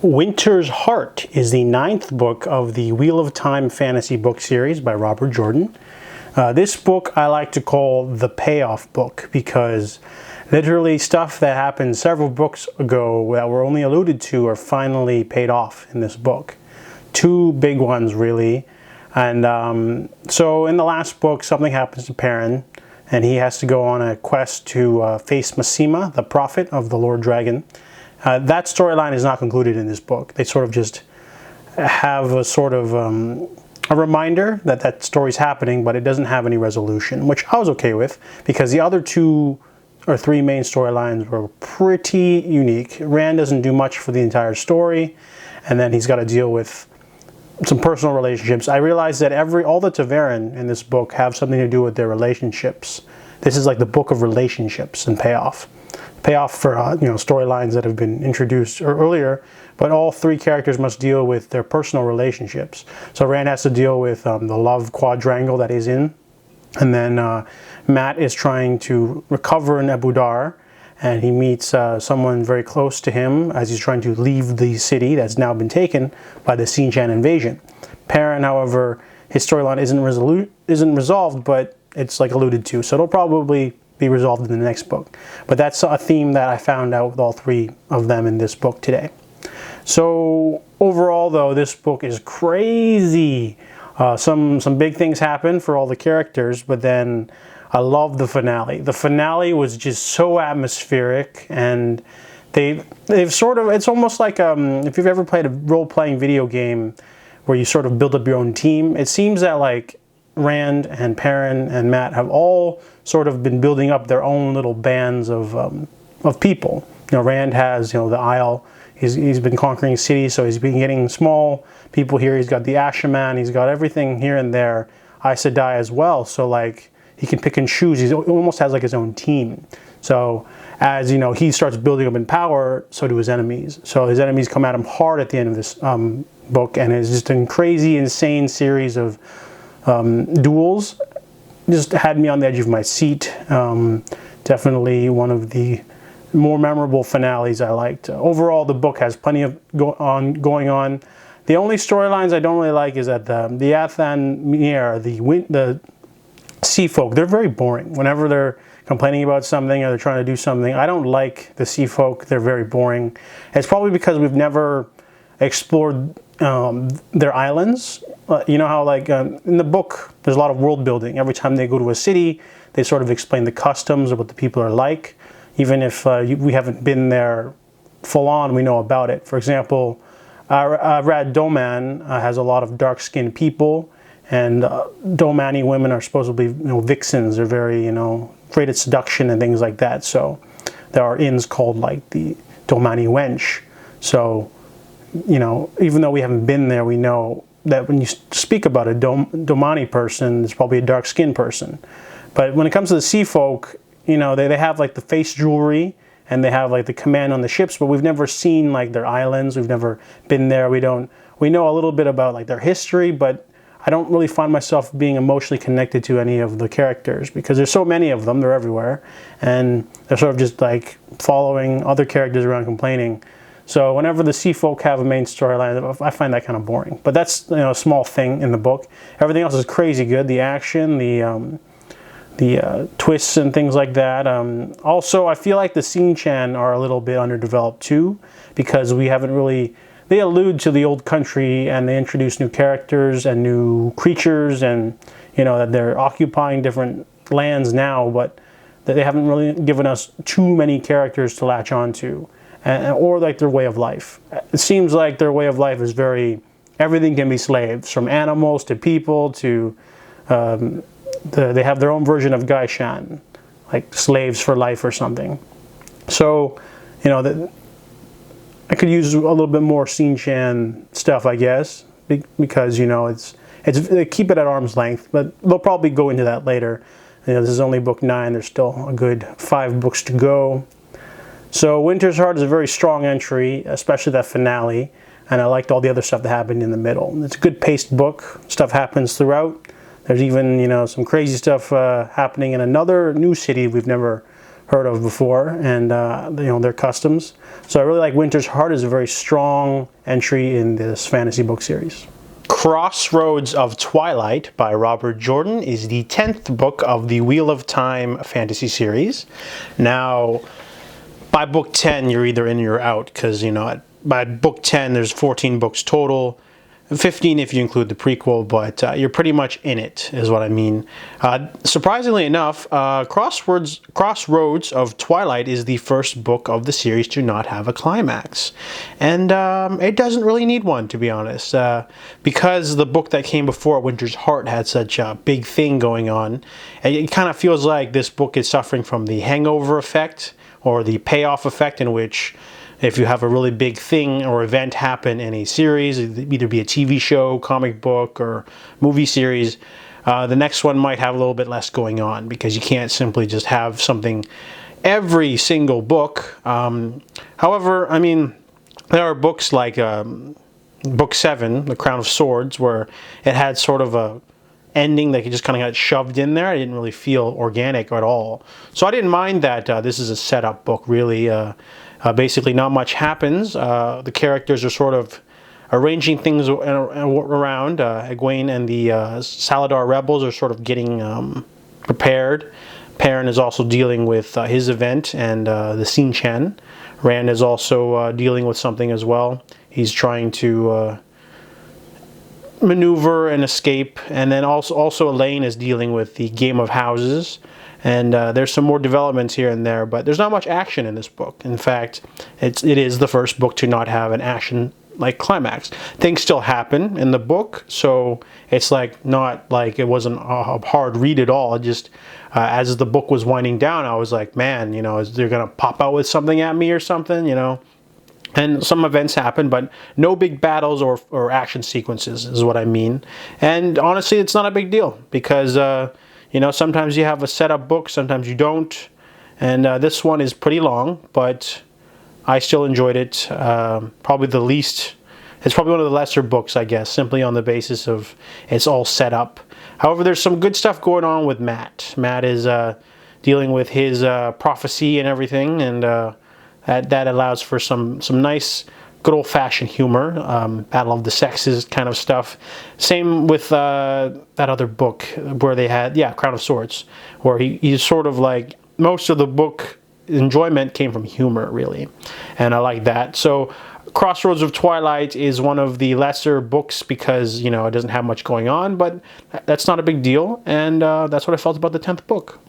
Winter's Heart is the 9th book of the Wheel of Time fantasy book series by Robert Jordan. This book I like to call the payoff book because literally stuff that happened several books ago that were only alluded to are finally paid off in this book. Two big ones really. And so in the last book something happens to Perrin and he has to go on a quest to face Masema, the prophet of the Lord Dragon. That storyline is not concluded in this book. They sort of just have a sort of a reminder that that story's happening, but it doesn't have any resolution, which I was okay with because the other 2 or 3 main storylines were pretty unique. Rand doesn't do much for the entire story, and then he's got to deal with some personal relationships. I realized that all the Ta'veren in this book have something to do with their relationships. This is like the book of relationships and payoff for storylines that have been introduced earlier, but all 3 characters must deal with their personal relationships. So Rand has to deal with the love quadrangle that he's in, and then Matt is trying to recover in Abu Dar, and he meets someone very close to him as he's trying to leave the city that's now been taken by the Xinjiang invasion. Perrin, however, his storyline isn't resolved, but it's like alluded to, so it'll probably be resolved in the next book. But that's a theme that I found out with all 3 of them in this book today. So overall though, this book is crazy. Some big things happen for all the characters, but then I love the finale. The finale was just so atmospheric, and they've sort of, it's almost like if you've ever played a role-playing video game where you sort of build up your own team, it seems that like Rand and Perrin and Matt have all sort of been building up their own little bands of people. Rand has the Isle. He's been conquering cities, so he's been getting small people here. He's got the Ashaman. He's got everything here and there. Aes Sedai as well. So like he can pick and choose. He almost has like his own team. So as he starts building up in power, so do his enemies. So his enemies come at him hard at the end of this book, and it's just a crazy, insane series of duels. Just had me on the edge of my seat. Definitely one of the more memorable finales I liked. Overall, the book has plenty of going on. The only storylines I don't really like is that the Athan Mier, the sea folk, they're very boring. Whenever they're complaining about something or they're trying to do something, I don't like the sea folk. They're very boring. It's probably because we've never explored their islands. You know how like in the book there's a lot of world building. Every time they go to a city they sort of explain the customs of what the people are like. Even if we haven't been there full on, we know about it. For example, Rad Doman has a lot of dark-skinned people, and Domani women are supposed to be vixens. They're very great at seduction and things like that. So there are inns called like the Domani wench. So even though we haven't been there, we know that when you speak about a Domani person, it's probably a dark-skinned person. But when it comes to the sea folk, they have like the face jewelry and they have like the command on the ships, but we've never seen like their islands. We've never been there. We know a little bit about like their history, but I don't really find myself being emotionally connected to any of the characters because there's so many of them. They're everywhere, and they're sort of just like following other characters around complaining. So whenever the sea folk have a main storyline, I find that kind of boring. But that's a small thing in the book. Everything else is crazy good. The action, the twists and things like that. Also, I feel like the Xinjiang are a little bit underdeveloped too, because we haven't really. They allude to the old country and they introduce new characters and new creatures, and that they're occupying different lands now, but that they haven't really given us too many characters to latch onto. Or like their way of life. It seems like their way of life is everything can be slaves, from animals to people to, they have their own version of Gaishan, like slaves for life or something. So, I could use a little bit more Xinjiang stuff, I guess, because, they keep it at arm's length, but they'll probably go into that later. This is only book 9, there's still a good 5 books to go. So Winter's Heart is a very strong entry, especially that finale, and I liked all the other stuff that happened in the middle. It's a good paced book. Stuff happens throughout. There's even some crazy stuff happening in another new city we've never heard of before, and their customs. So I really like Winter's Heart is a very strong entry in this fantasy book series. Crossroads of Twilight by Robert Jordan is the 10th book of the Wheel of Time fantasy series. Now, by book 10, you're either in or you're out, because, by book 10, there's 14 books total. 15 if you include the prequel, but you're pretty much in it, is what I mean. Surprisingly enough, Crossroads of Twilight is the first book of the series to not have a climax. And it doesn't really need one, to be honest. Because the book that came before, Winter's Heart, had such a big thing going on, it kind of feels like this book is suffering from the hangover effect, or the payoff effect, in which if you have a really big thing or event happen in a series, either be a TV show, comic book, or movie series, the next one might have a little bit less going on, because you can't simply just have something every single book. However, I mean, there are books like book 7, The Crown of Swords, where it had sort of a ending that just kind of got shoved in there. I didn't really feel organic at all. So I didn't mind that this is a setup book, really. Basically, not much happens. The characters are sort of arranging things around. Egwene and the Saladar rebels are sort of getting prepared. Perrin is also dealing with his event, and the Xinchen. Rand is also dealing with something as well. He's trying to maneuver and escape, and then also Elaine is dealing with the Game of Houses. And there's some more developments here and there, but there's not much action in this book. In fact, it is the first book to not have an action-like climax. Things still happen in the book, so it's not like it wasn't a hard read at all. It just, as the book was winding down, I was like, man, is they're going to pop out with something at me or something, And some events happen, but no big battles or action sequences is what I mean. And honestly, it's not a big deal, because sometimes you have a setup book, sometimes you don't. And this one is pretty long, but I still enjoyed it. Probably the least, it's probably one of the lesser books, I guess, simply on the basis of it's all set up. However, there's some good stuff going on with Matt. Matt is dealing with his prophecy and everything, and that allows for some nice, good old-fashioned humor, Battle of the Sexes kind of stuff. Same with that other book where they had, Crown of Swords, where he's sort of like, most of the book enjoyment came from humor, really, and I like that. So Crossroads of Twilight is one of the lesser books because, it doesn't have much going on, but that's not a big deal, and that's what I felt about the 10th book.